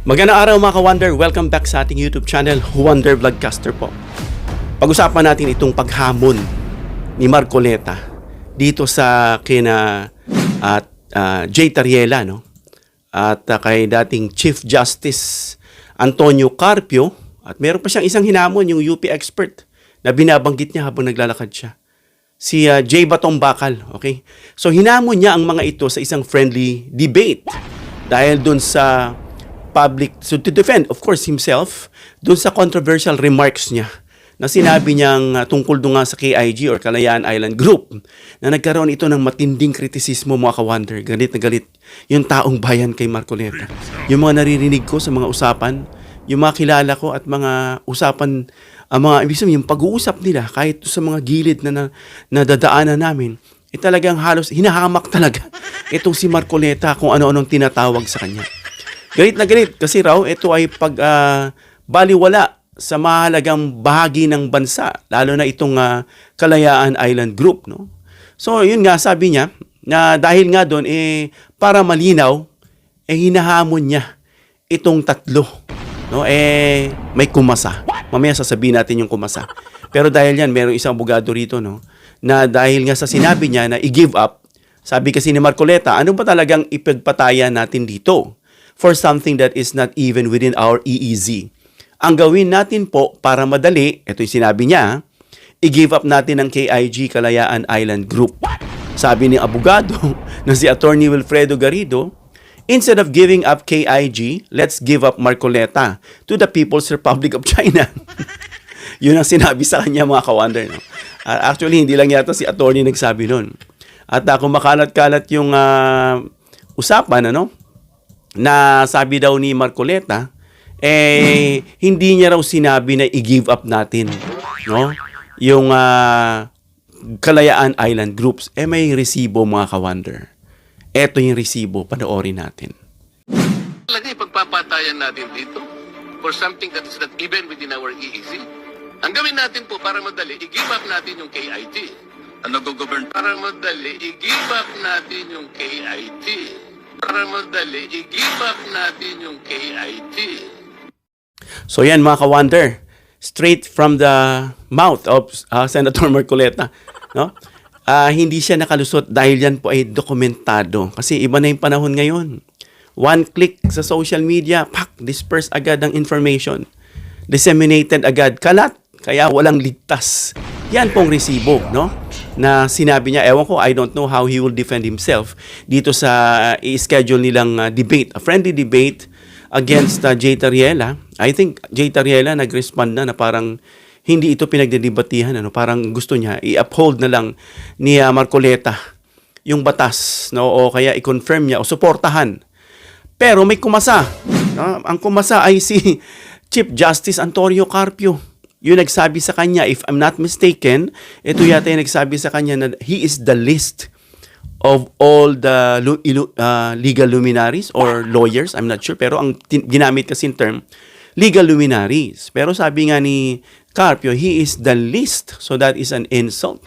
Magandang araw mga ka-Wonder, welcome back sa ating YouTube channel, Wonder Vlogcaster po. Pag-usapan natin itong paghamon ni Marcoleta dito sa kina Jay Tariela, no? At kay dating Chief Justice Antonio Carpio, at meron pa siyang isang hinamon, yung UP expert na binabanggit niya habang naglalakad siya. Si Jay Batong Bakal, okay? So hinamon niya ang mga ito sa isang friendly debate dahil dun sa public, so to defend, of course, himself, dun sa controversial remarks niya na sinabi niyang tungkol doon nga sa KIG or Kalayaan Island Group na nagkaroon ito ng matinding kritisismo mga ka-Wonder. Galit na galit yung taong bayan kay Marcoleta. Yung mga naririnig ko sa mga usapan, yung mga kilala ko at mga usapan, mga ibig sabihin, yung pag-uusap nila kahit sa mga gilid na nadadaanan namin, talagang halos hinahamak talaga itong si Marcoleta kung ano-anong tinatawag sa kanya. Galit na galit kasi raw ito ay baliwala sa mahalagang bahagi ng bansa, lalo na itong Kalayaan Island Group, no? So yun nga, sabi niya na dahil nga doon para malinaw hinahamon niya itong tatlo, no? May kumasa. Mamaya sasabihin natin yung kumasa. Pero dahil yan, merong isang abogado rito, no, na dahil nga sa sinabi niya na i-give up, sabi kasi ni Marcoleta, ano ba talagang ipagpatayan natin dito for something that is not even within our EEZ? Ang gawin natin po para madali, ito yung sinabi niya, i-give up natin ang KIG Kalayaan Island Group. Sabi ni abogado na si Attorney Wilfredo Garrido, instead of giving up KIG, let's give up Marcoleta to the People's Republic of China. Yun ang sinabi sa kanya mga ka-Wonder. No? Actually, hindi lang yata si Attorney nagsabi nun. At kung makalat-kalat yung usapan, na sabi daw ni Marcoleta, hindi niya raw sinabi na i-give up natin, no? Yung Kalayaan Island Groups. May resibo mga ka-Wonder. Ito yung resibo, panoorin natin. Talaga ipagpapatayan natin dito for something that is not even within our EEZ. Ang gawin natin po para madali, i-give up natin yung KIT. Ano go-govern? Para madali, i-give up natin yung KIT. Para madali, i-give up natin yung KIT. So yan mga ka-Wonder, straight from the mouth of Senator Marcoleta, no? Hindi siya nakalusot dahil yan po ay dokumentado. Kasi iba na yung panahon ngayon. One click sa social media, disperse agad ang information. Disseminated agad, kalat, kaya walang ligtas. Yan pong resibo, no? Na sinabi niya, ewan ko, I don't know how he will defend himself dito sa i-schedule nilang debate, a friendly debate against Jay Tariela. I think Jay Tariela nag-respond na parang hindi ito pinagdedebatihan, parang gusto niya i-uphold na lang ni Marcoleta yung batas, no? O kaya i-confirm niya o suportahan. Pero may kumasa, no? Ang kumasa ay si Chief Justice Antonio Carpio. Yung nagsabi sa kanya, if I'm not mistaken, ito yata yung nagsabi sa kanya na he is the least of all the legal luminaries or lawyers, I'm not sure, pero ang ginamit kasi term, legal luminaries. Pero sabi nga ni Carpio, he is the least, so that is an insult.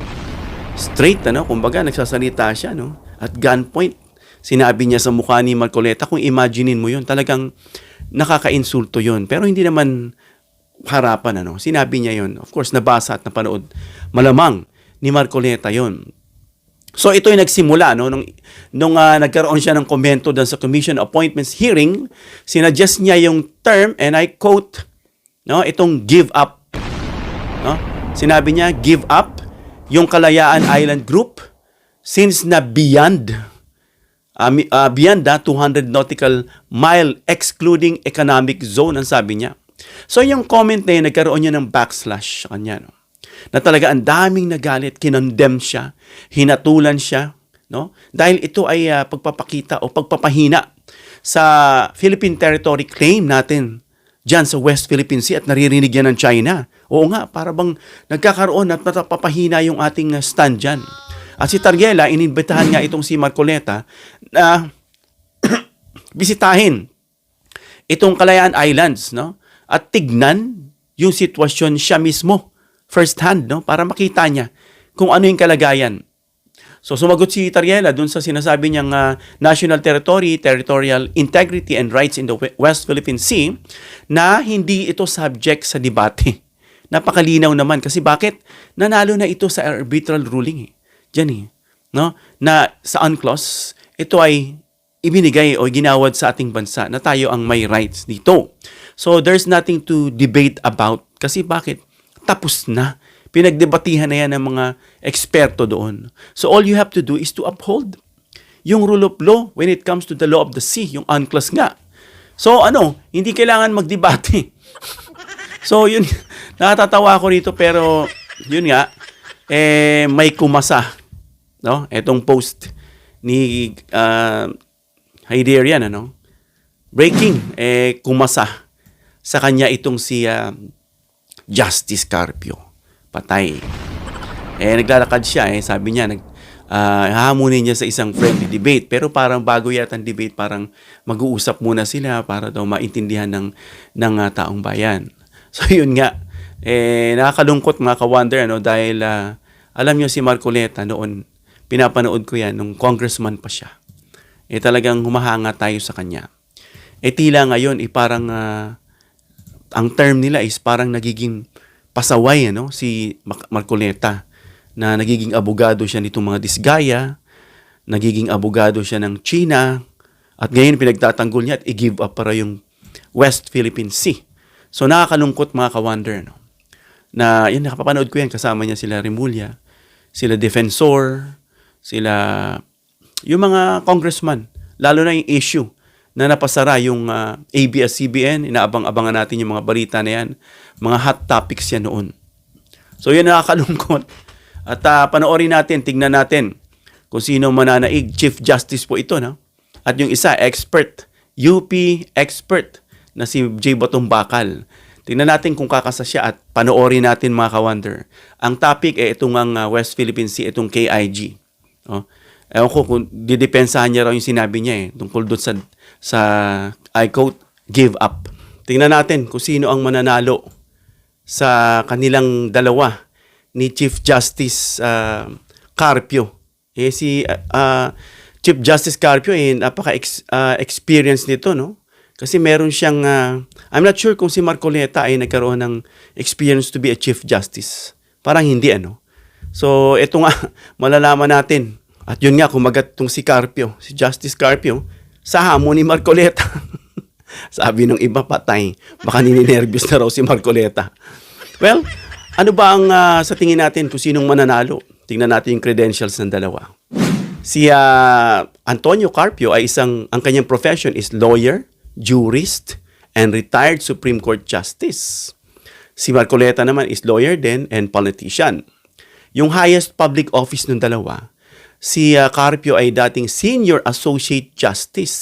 Straight, kumbaga nagsasalita siya, at gunpoint. Sinabi niya sa mukha ni Marcoleta, kung imaginein mo yun, talagang nakaka-insulto yun. Pero hindi naman harapan, sinabi niya yun. Of course, nabasa at napanood. Malamang ni Marcoleta yun. So ito yung nagsimula, nung nagkaroon siya ng komento doon sa Commission Appointments Hearing, sinadjust niya yung term, and I quote, itong give up. Sinabi niya, give up yung Kalayaan Island Group since na beyond 200 nautical mile excluding economic zone, ang sabi niya. So yung comment na yun, nagkaroon niya ng backslash sa kanya, na talaga ang daming nagalit, kinondemn siya, hinatulan siya, dahil ito ay pagpapakita o pagpapahina sa Philippine territory claim natin dyan sa West Philippine Sea, at naririnig yan ng China. Oo nga, para bang nagkakaroon at napapahina yung ating stand dyan. At si Tariela, inimbitahan nga itong si Marcoleta na bisitahin itong Kalayaan Islands, at tignan yung sitwasyon siya mismo, first hand, para makita niya kung ano yung kalagayan. So sumagot si Tariela dun sa sinasabi niyang national territory, territorial integrity and rights in the West Philippine Sea na hindi ito subject sa debate. Napakalinaw naman kasi bakit? Nanalo na ito sa arbitral ruling. Diyan no? Na sa UNCLOS, ito ay ibinigay o ginawad sa ating bansa na tayo ang may rights dito. So there's nothing to debate about kasi bakit? Tapos na. Pinagdebatihan na yan ng mga eksperto doon. So all you have to do is to uphold yung rule of law when it comes to the law of the sea, yung UNCLOS nga. So hindi kailangan magdebate. So yun, nakatatawa ako rito pero yun nga, may kumasa. No? Etong post ni Haiderian, breaking, kumasa sa kanya itong si Justice Carpio. Patay. Naglalakad siya, sabi niya, hahamunin niya sa isang friendly debate. Pero parang bago yata ang debate, parang mag-uusap muna sila para daw maintindihan ng taong bayan. So yun nga, nakakalungkot mga ka-wonder, dahil alam niyo si Marcoleta noon, pinapanood ko yan nung congressman pa siya. Talagang humahanga tayo sa kanya. Tila ngayon, parang ang term nila is parang nagiging pasaway, si Marcoleta, na nagiging abogado siya nitong mga disgaya, nagiging abogado siya ng China, at ngayon pinagtatanggol niya at i-give up para yung West Philippine Sea. So nakakalungkot mga ka-wonder, na yun, nakapapanood ko yan, kasama niya sila Remulla, sila Defensor, sila yung mga congressman, lalo na yung issue na napasara yung ABS-CBN, inaabang-abangan natin yung mga balita na yan, mga hot topics yan noon. So yun nakakalungkot. At panoorin natin, tignan natin kung sino mananaig. Chief Justice po ito, At yung isa, expert, UP expert, na si J. Batong Bakal. Tignan natin kung kakasa siya at panoorin natin mga ka-wonder. Ang topic itong ang West Philippine Sea, itong KIG. Ewan ko kung didepensahan niya raw yung sinabi niya tungkol doon sa I quote, give up. Tingnan natin kung sino ang mananalo sa kanilang dalawa ni Chief Justice Carpio. Si Chief Justice Carpio napaka-experience nito, Kasi meron siyang, I'm not sure kung si Marcoleta ay nagkaroon ng experience to be a Chief Justice. Parang hindi, So, ito nga, malalaman natin. At yun nga, kumagat itong si Carpio, si Justice Carpio, sa hamon ni Marcoleta. Sabi ng iba, patay. Baka nininervyos na raw si Marcoleta. Well, ano ba ang sa tingin natin kung sinong mananalo? Tingnan natin yung credentials ng dalawa. Si Antonio Carpio ay ang kanyang profession is lawyer, jurist, and retired Supreme Court Justice. Si Marcoleta naman is lawyer din and politician. Yung highest public office ng dalawa, si Carpio ay dating Senior Associate Justice,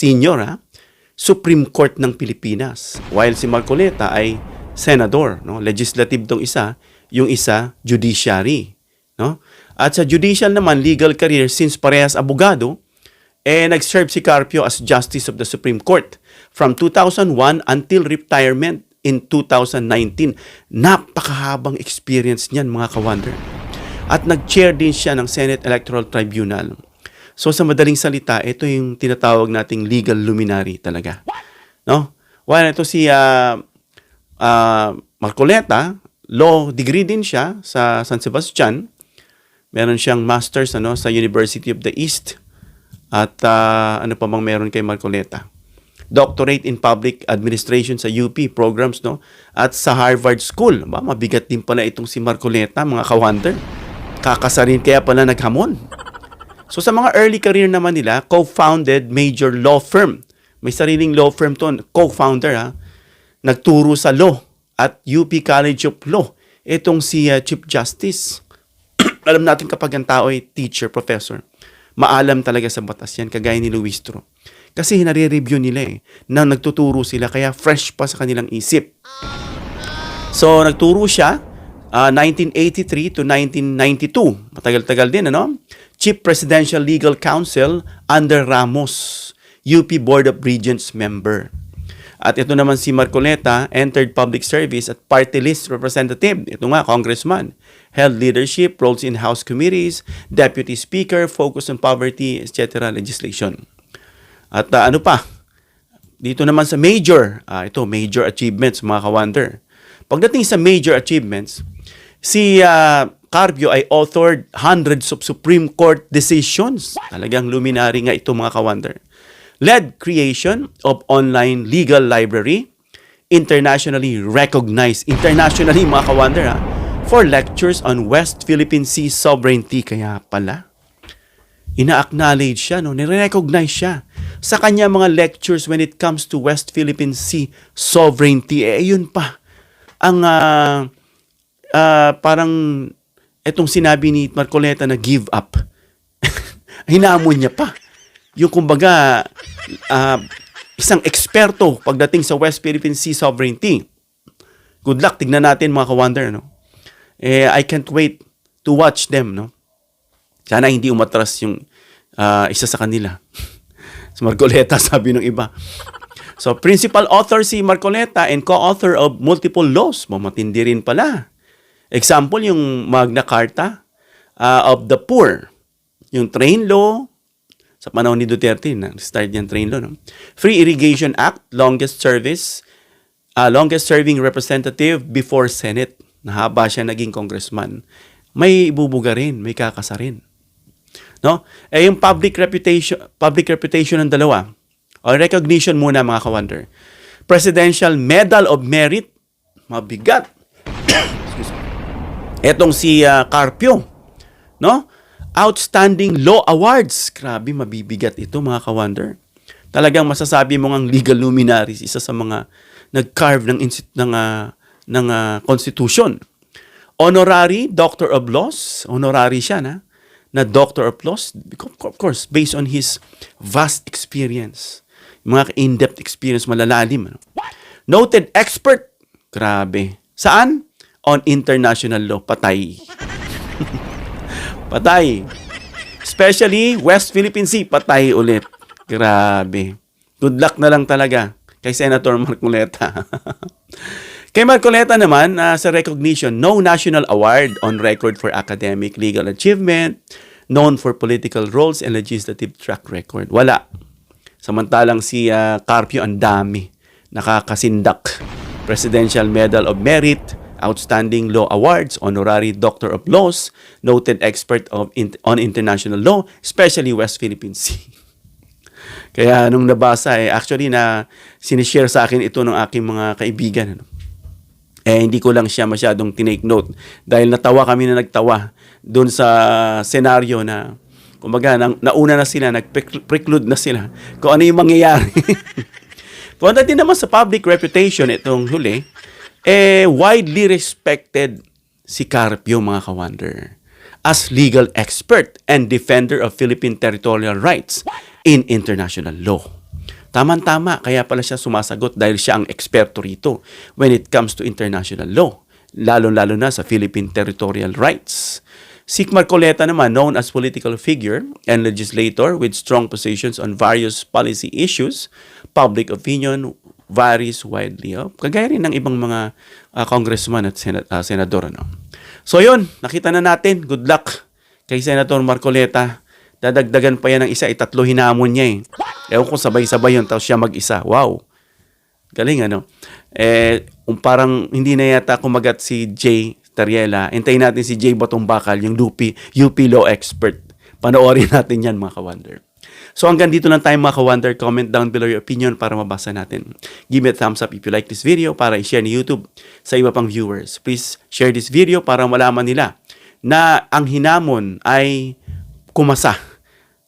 Supreme Court ng Pilipinas. While si Marcoleta ay Senador, legislative tong isa, yung isa judiciary, At sa judicial naman, legal career, since parehas abogado, nag-serve si Carpio as Justice of the Supreme Court from 2001 until retirement in 2019. Napakahabang experience niyan mga ka-wonder. At nag-chair din siya ng Senate Electoral Tribunal. So sa madaling salita, ito yung tinatawag nating legal luminary talaga. While ito si Marcoleta, law degree din siya sa San Sebastian. Meron siyang master's sa University of the East. At ano pa bang meron kay Marcoleta? Doctorate in Public Administration sa UP programs, At sa Harvard School. Mabigat din pala itong si Marcoleta, mga ka-wonder. Kakasarin kaya pala naghamon. So sa mga early career naman nila, co-founded major law firm. May sariling law firm to, co-founder Nagturo sa law at UP College of Law. Itong si Chief Justice. Alam natin kapag ang tao ay teacher, professor, maalam talaga sa batas yan, kagaya ni Luistro. Kasi nare-review nila na nagtuturo sila, kaya fresh pa sa kanilang isip. So nagturo siya 1983 to 1992. Matagal-tagal din, Chief Presidential Legal Counsel under Ramos, UP Board of Regents member. At ito naman si Marcoleta, entered public service at party list representative. Ito nga, congressman. held leadership, roles in House committees, Deputy Speaker, focus on poverty, etc. legislation. At ano pa? Dito naman sa major achievements mga ka-wonder. Pagdating sa major achievements, si Carpio ay authored hundreds of Supreme Court decisions. Talagang luminary nga ito mga ka-wonder. Led creation of online legal library, internationally recognized, mga ka-wonder for lectures on West Philippine Sea sovereignty. Kaya pala, ina-acknowledge siya, nire-recognize siya sa kanya mga lectures when it comes to West Philippine Sea sovereignty. Yun pa ang parang etong sinabi ni Marcoleta na give up. Hinamon niya pa. Yung kumbaga, isang eksperto pagdating sa West Philippine Sea sovereignty. Good luck, tignan natin mga ka-wonder. I can't wait to watch them. Sana hindi umatras yung isa sa kanila. Si Marcoleta, sabi ng iba. So, principal author si Marcoleta and co-author of multiple laws. Mamatindi rin pala. Example, yung Magna Carta of the Poor. Yung train law, sa panahon ni Duterte, start yung train law. Free Irrigation Act, longest serving representative before Senate. Nahaba siya naging congressman. May ibubuga rin, may kakasa rin. Yung public reputation ng dalawa, o recognition muna mga ka-wonder. Presidential Medal of Merit, mabigat. Excuse me. Etong si Carpio, Outstanding Law Awards. Grabe, mabibigat ito mga ka-wonder. Talagang masasabi mo ang legal luminaries, isa sa mga nag-carve ng Constitution. Honorary Doctor of Laws, honorary siya na Doctor of Laws, of course, based on his vast experience. Mga in-depth experience, malalalim. Noted expert, grabe. Saan? On international law, patay. Patay. Especially West Philippine Sea, patay ulit. Grabe. Good luck na lang talaga kay Senator Marcoleta. Kay Marcoleta naman, sa recognition, no national award on record for academic legal achievement, known for political roles and legislative track record. Wala. Samantalang si Carpio ang dami. Nakakasindak. Presidential Medal of Merit, Outstanding Law Awards, Honorary Doctor of Laws, Noted Expert on International Law, especially West Philippine Sea. Kaya nung nabasa, actually na sinishare sa akin ito ng aking mga kaibigan. Hindi ko lang siya masyadong tinake note dahil natawa kami na nagtawa doon sa senaryo na kumbaga nauna na sila, nag-preclude na sila kung ano yung mangyayari. Punta din naman sa public reputation itong huli, widely respected si Carpio mga ka-wonder as legal expert and defender of Philippine territorial rights in international law. Tama-tama, kaya pala siya sumasagot dahil siya ang eksperto rito when it comes to international law, lalo-lalo na sa Philippine territorial rights. Si Marcoleta naman, known as political figure and legislator with strong positions on various policy issues, public opinion varies widely. Kagaya rin ng ibang mga congressman at senador. So yun, nakita na natin. Good luck kay Senator Marcoleta. Dadagdagan pa yan ng isa, 3 hinamon niya Ewan kung sabay-sabay yun, tapos siya mag-isa. Wow. Galing parang hindi na yata kumagat si Jay Tariela. Hintayin natin si Jay Batong Bakal, yung UP law expert. Panoorin natin yan mga ka-wonder. So hanggang dito lang tayo mga ka-wonder. Comment down below your opinion para mabasa natin. Give me a thumbs up if you like this video para i-share ni YouTube sa iba pang viewers. Please share this video para malaman nila na ang hinamon ay kumasa.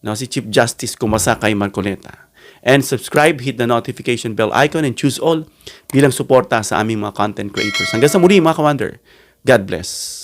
Si Chief Justice kumasa kay Marcoleta. And subscribe, hit the notification bell icon and choose all bilang suporta sa aming mga content creators. Hanggang sa muli mga ka-wonder. God bless.